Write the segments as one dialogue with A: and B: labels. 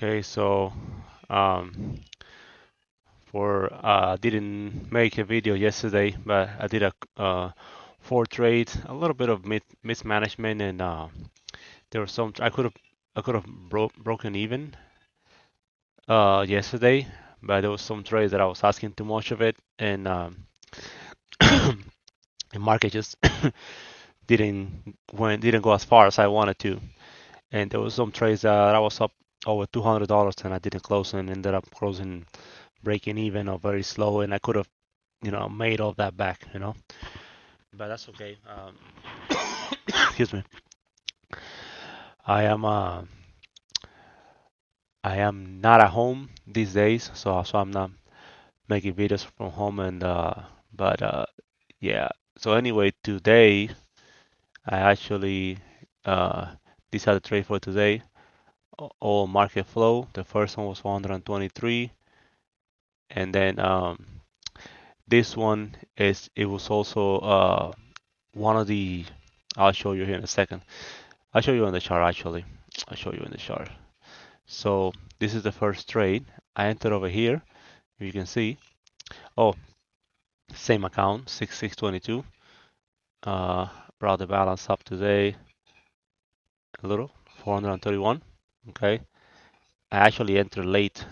A: Okay, so um, didn't make a video yesterday, but I did a four trades, a little bit of mismanagement, and there was some I could have broken even yesterday, but there was some trades that I was asking too much of it, and the market just didn't go as far as I wanted to, and there was some trades that I was up over $200 and I didn't close and ended up closing breaking even or very slow, and I could have made all that back, but that's okay. Excuse me. I am uh, I am not at home these days, so I'm not making videos from home, and but yeah. So anyway, today I actually uh, decided to trade for today. All market flow. The first one was 123, and then this one it was also one of the. I'll show you here in a second. I'll show you on the chart actually. I'll show you in the chart. So this is the first trade. I entered over here. You can see. Oh, same account, 6622. Brought the balance up today a little, 431. Okay. I actually entered late.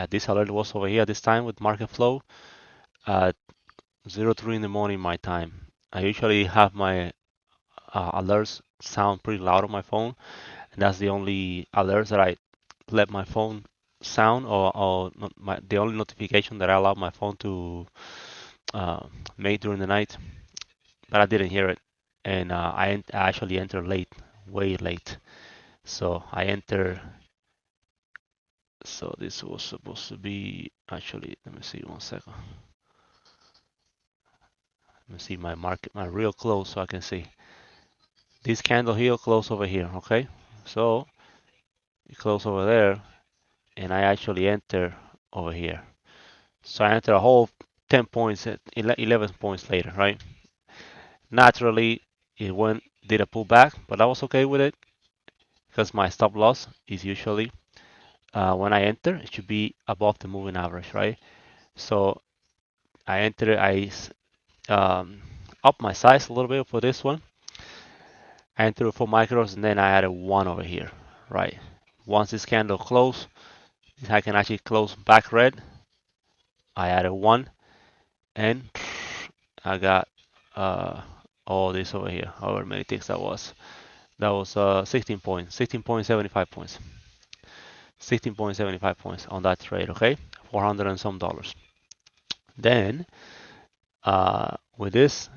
A: This alert was over here this time with market flow at 03 in the morning my time. I usually have my alerts sound pretty loud on my phone, and that's the only alerts that I let my phone sound, or the only notification that I allow my phone to uh, make during the night. But I didn't hear it, and I actually entered late, way late. So I entered. So this was supposed to be actually. Let me see 1 second. Let me see my market, my real close, so I can see this candle here close over here. Okay, so it close over there, and I actually enter over here. So I enter a whole 10 points, 11 points later, right? Naturally, it did a pullback, but I was okay with it because my stop loss is usually when I enter, it should be above the moving average, right? So I enter, um, up my size a little bit for this one. I enter for micros, and then I added one over here, right? Once this candle close, I can actually close back red. I added one, and I got uh, all this over here, however many ticks that was. That was 16 points, 16.75 points, 16.75 points on that trade, okay? 400 and some dollars. Then with this,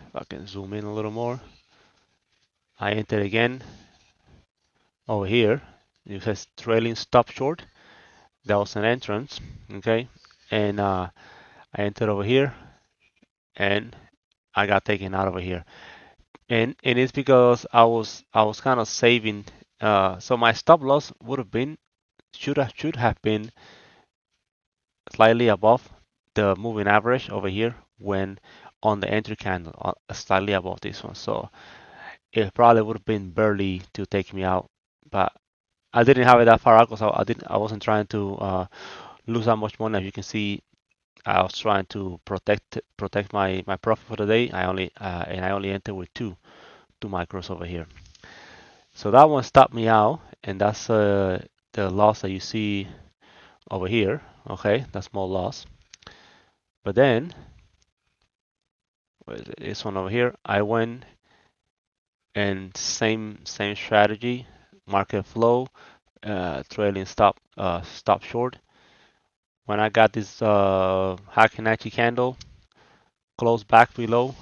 A: if I can zoom in a little more, I enter again over here. It says trailing stop short. That was an entrance, okay? And I entered over here, and I got taken out over here. And it's because I was kind of saving. So my stop loss would have been should have been slightly above the moving average over here when on the entry candle, slightly above this one. So it probably would have been barely to take me out, but I didn't have it that far out because I wasn't trying to lose that much money. As you can see, I was trying to protect my profit for the day. I only entered with two micros over here. So that one stopped me out, and that's the loss that you see over here. Okay, that small loss. But then, what is it? This one over here, I went and same strategy, market flow, trailing stop short. When I got this Hackenacci candle close back below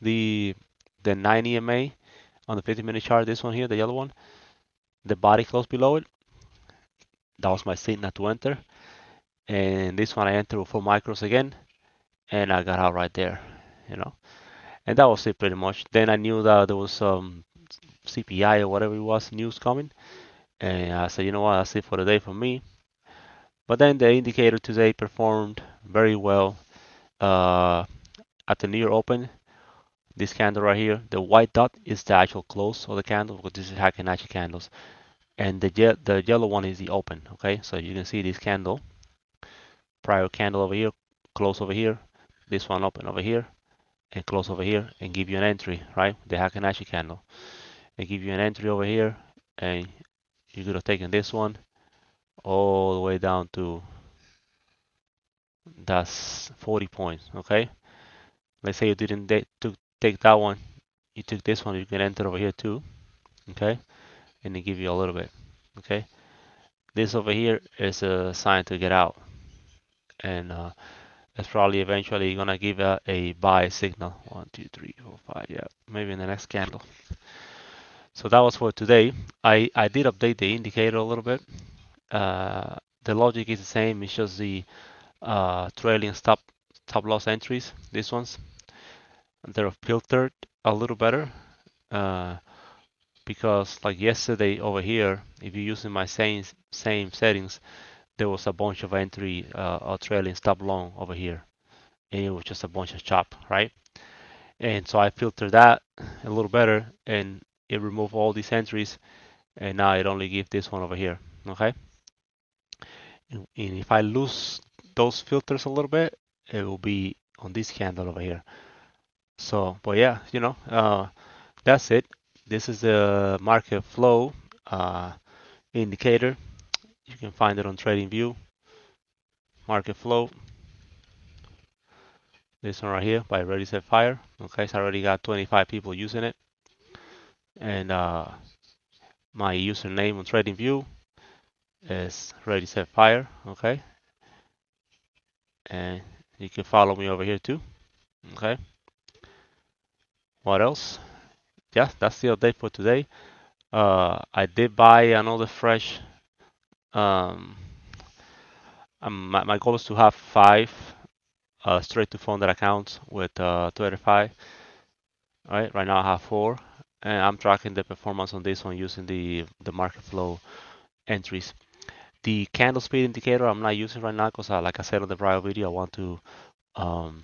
A: the the 9 EMA on the 50-minute chart, this one here, the yellow one, the body close below it. That was my signal to enter. And this one I entered with 4 micros again, and I got out right there, you know. And that was it pretty much. Then I knew that there was some CPI or whatever it was news coming, and I said, you know what, that's it for the day for me. But then the indicator today performed very well. Uh, at the New York Open, this candle right here, the white dot is the actual close of the candle because this is Hackenacci candles. and the yellow one is the open. Okay, so you can see this candle, prior candle over here, close over here, this one open over here, and close over here, and give you an entry, right? The Heikin candle, and give you an entry over here, and you could have taken this one all the way down to that's 40 points. Okay, let's say you didn't take that one, you took this one, you can enter over here too. Okay, and they give you a little bit. Okay, this over here is a sign to get out, and it's probably eventually gonna give a buy signal. 1, 2, 3, 4, 5. Yeah, maybe in the next candle. So that was for today. I did update the indicator a little bit. The logic is the same. It's just the trailing stop loss entries. These ones they're filtered a little better because like yesterday over here, if you're using my same settings, there was a bunch of entry or trailing stop long over here, and it was just a bunch of chop, right? And so I filtered that a little better, and it removed all these entries, and now it only gives this one over here. Okay, and if I lose those filters a little bit, it will be on this candle over here. So, but yeah, that's it. This is the market flow indicator. You can find it on TradingView. Market flow. This one right here by readysetfire. Okay, so I already got 25 people using it, and my username on TradingView is readysetfire. Okay, and you can follow me over here too. Okay, what else? Yeah, that's the update for today. I did buy another fresh. Um, my goal is to have 5 straight to funded accounts with Tradeify. Right now I have 4, and I'm tracking the performance on this one using the market flow entries. The candle speed indicator I'm not using right now because, like I said on the prior video, I want to um,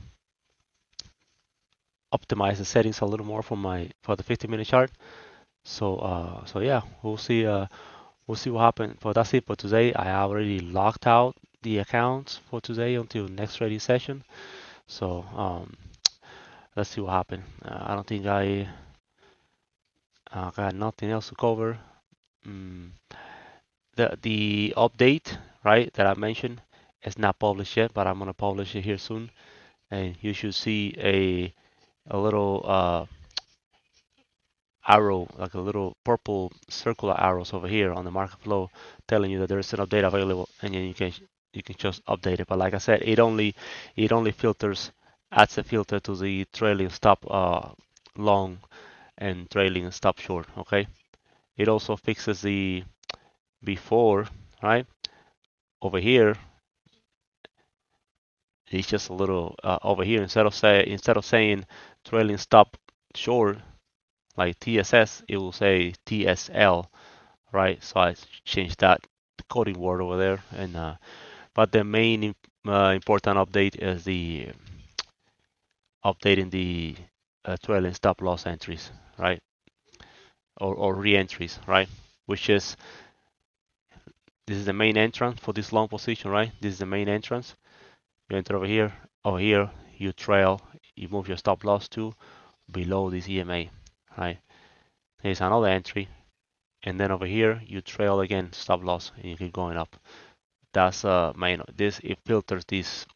A: optimize the settings a little more for the 15-minute chart. So yeah, we'll see what happens. But that's it for today. I already locked out the accounts for today until next trading session. So let's see what happens. I don't think I got nothing else to cover. Mm, the update, right, that I mentioned is not published yet, but I'm gonna publish it here soon, and you should see a little arrow, like a little purple circular arrows over here on the market flow, telling you that there is an update available, and then you can just update it. But like I said, it only filters, adds a filter to the trailing stop long and trailing stop short. Okay. It also fixes the before, right? Over here, it's just a little over here instead of saying trailing stop short like TSS, it will say TSL, right? So I changed that coding word over there, and but the main important update is the updating the trailing stop loss entries, right? Or re-entries, right? Which is this is the main entrance for this long position, right? This is the main entrance. You enter over here, you trail, you move your stop loss to below this EMA, right? Here's another entry, and then over here you trail again, stop loss, and you keep going up. That's main. This it filters these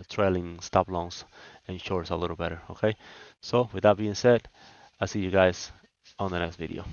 A: trailing stop longs and shorts a little better. Okay. So with that being said, I'll see you guys on the next video.